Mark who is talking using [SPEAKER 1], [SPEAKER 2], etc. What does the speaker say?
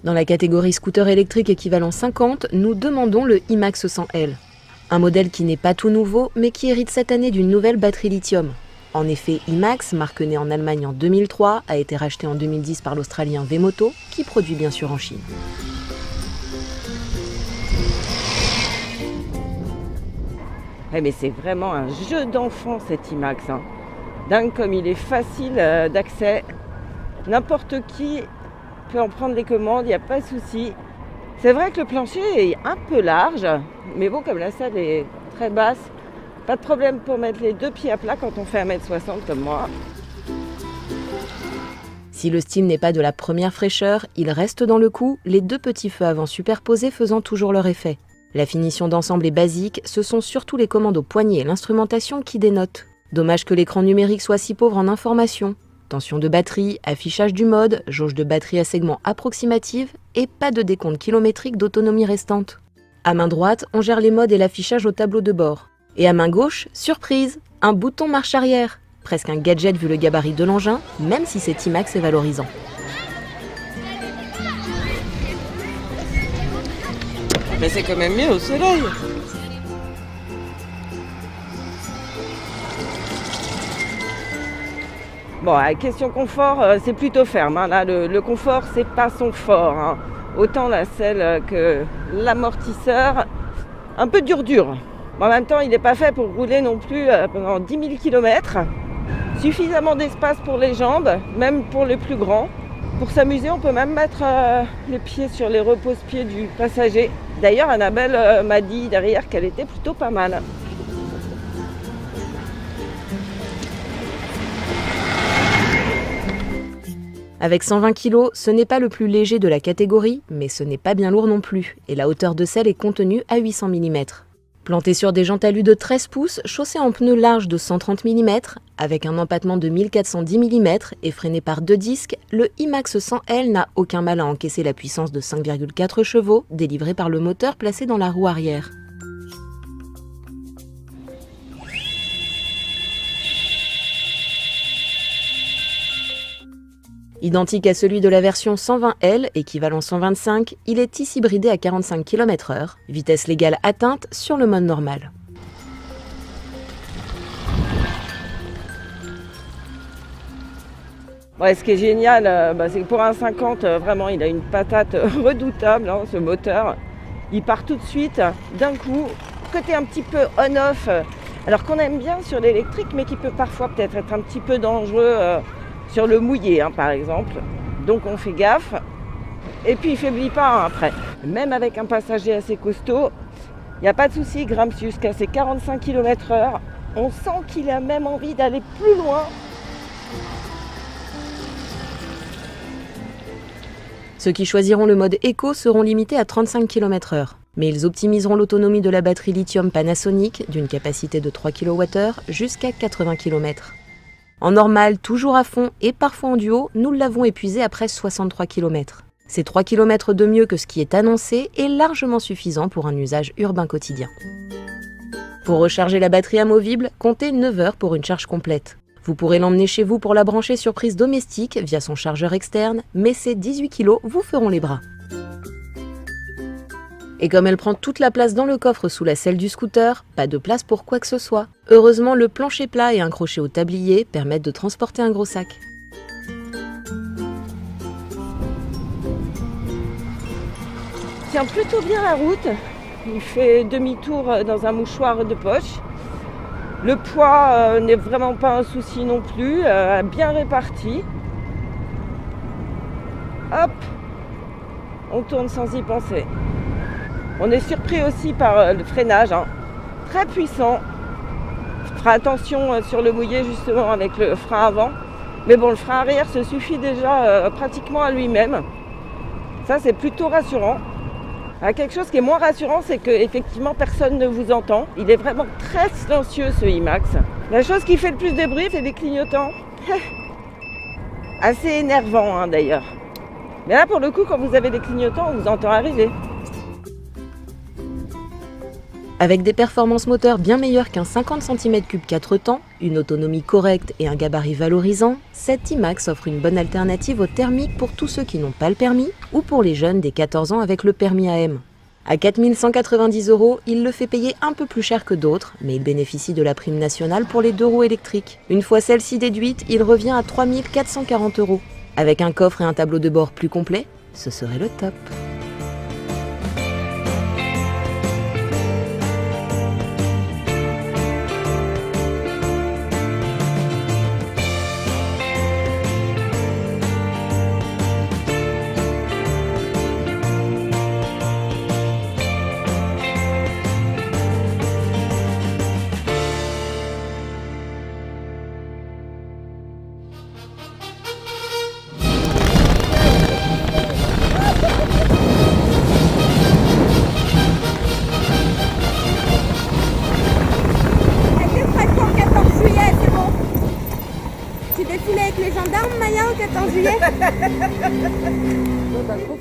[SPEAKER 1] Dans la catégorie scooter électrique équivalent 50, nous demandons le IMAX 100L. Un modèle qui n'est pas tout nouveau, mais qui hérite cette année d'une nouvelle batterie lithium. En effet, IMAX, marque née en Allemagne en 2003, a été racheté en 2010 par l'Australien Wemoto, qui produit bien sûr en Chine.
[SPEAKER 2] Ouais, mais c'est vraiment un jeu d'enfant cet IMAX. Dingue comme il est facile d'accès. N'importe qui peut en prendre les commandes, il n'y a pas de souci. C'est vrai que le plancher est un peu large, mais bon, comme la salle est très basse, pas de problème pour mettre les deux pieds à plat quand on fait 1m60 comme moi.
[SPEAKER 1] Si le style n'est pas de la première fraîcheur, il reste dans le coup, les deux petits feux avant superposés faisant toujours leur effet. La finition d'ensemble est basique, ce sont surtout les commandes au poignet et l'instrumentation qui dénotent. Dommage que l'écran numérique soit si pauvre en informations. Tension de batterie, affichage du mode, jauge de batterie à segment approximative et pas de décompte kilométrique d'autonomie restante. À main droite, on gère les modes et l'affichage au tableau de bord. Et à main gauche, surprise, un bouton marche arrière. Presque un gadget vu le gabarit de l'engin, même si cet IMAX est valorisant.
[SPEAKER 2] Mais c'est quand même mieux au soleil. Bon, la question confort, c'est plutôt ferme. Là, le confort, c'est pas son fort. Autant la selle que l'amortisseur, un peu dur. En même temps, il n'est pas fait pour rouler non plus pendant 10 000 km. Suffisamment d'espace pour les jambes, même pour les plus grands. Pour s'amuser, on peut même mettre les pieds sur les repose-pieds du passager. D'ailleurs, Annabelle m'a dit derrière qu'elle était plutôt pas mal.
[SPEAKER 1] Avec 120 kg, ce n'est pas le plus léger de la catégorie, mais ce n'est pas bien lourd non plus, et la hauteur de selle est contenue à 800 mm. Planté sur des jantes alu de 13 pouces, chaussé en pneus larges de 130 mm, avec un empattement de 1410 mm et freiné par deux disques, le IMAX 100L n'a aucun mal à encaisser la puissance de 5,4 chevaux délivrée par le moteur placé dans la roue arrière. Identique à celui de la version 120L, équivalent 125, il est ici bridé à 45 km/h, vitesse légale atteinte sur le mode normal.
[SPEAKER 2] Ouais, ce qui est génial, c'est que pour un 50, vraiment, il a une patate redoutable, ce moteur. Il part tout de suite, d'un coup, côté un petit peu on-off, alors qu'on aime bien sur l'électrique, mais qui peut parfois peut-être être un petit peu dangereux sur le mouillé, par exemple. Donc on fait gaffe. Et puis il ne faiblit pas après. Même avec un passager assez costaud, il n'y a pas de souci, il grimpe jusqu'à ses 45 km/h. On sent qu'il a même envie d'aller plus loin.
[SPEAKER 1] Ceux qui choisiront le mode éco seront limités à 35 km/h. Mais ils optimiseront l'autonomie de la batterie lithium Panasonic d'une capacité de 3 kWh jusqu'à 80 km. En normal, toujours à fond et parfois en duo, nous l'avons épuisé après 63 km. C'est 3 km de mieux que ce qui est annoncé et largement suffisant pour un usage urbain quotidien. Pour recharger la batterie amovible, comptez 9 heures pour une charge complète. Vous pourrez l'emmener chez vous pour la brancher sur prise domestique via son chargeur externe, mais ces 18 kg vous feront les bras. Et comme elle prend toute la place dans le coffre sous la selle du scooter, pas de place pour quoi que ce soit. Heureusement, le plancher plat et un crochet au tablier permettent de transporter un gros sac.
[SPEAKER 2] Il tient plutôt bien la route. Il fait demi-tour dans un mouchoir de poche. Le poids n'est vraiment pas un souci non plus, bien réparti. Hop, on tourne sans y penser. On est surpris aussi par le freinage, très puissant. On fera attention sur le mouillé justement avec le frein avant. Mais bon, le frein arrière se suffit déjà pratiquement à lui-même. Ça, c'est plutôt rassurant. Quelque chose qui est moins rassurant, c'est qu'effectivement, personne ne vous entend. Il est vraiment très silencieux, ce IMAX. La chose qui fait le plus de bruit, c'est les clignotants. Assez énervant, d'ailleurs. Mais là, pour le coup, quand vous avez des clignotants, on vous entend arriver.
[SPEAKER 1] Avec des performances moteurs bien meilleures qu'un 50 cm3 4 temps, une autonomie correcte et un gabarit valorisant, cette E-Max offre une bonne alternative au thermique pour tous ceux qui n'ont pas le permis ou pour les jeunes des 14 ans avec le permis AM. À 4 190 €, il le fait payer un peu plus cher que d'autres, mais il bénéficie de la prime nationale pour les 2 roues électriques. Une fois celle-ci déduite, il revient à 3 440 €. Avec un coffre et un tableau de bord plus complet, ce serait le top.
[SPEAKER 3] Tu défilais avec les gendarmes, Maya, au 14 juillet?
[SPEAKER 2] Bon, bah, trop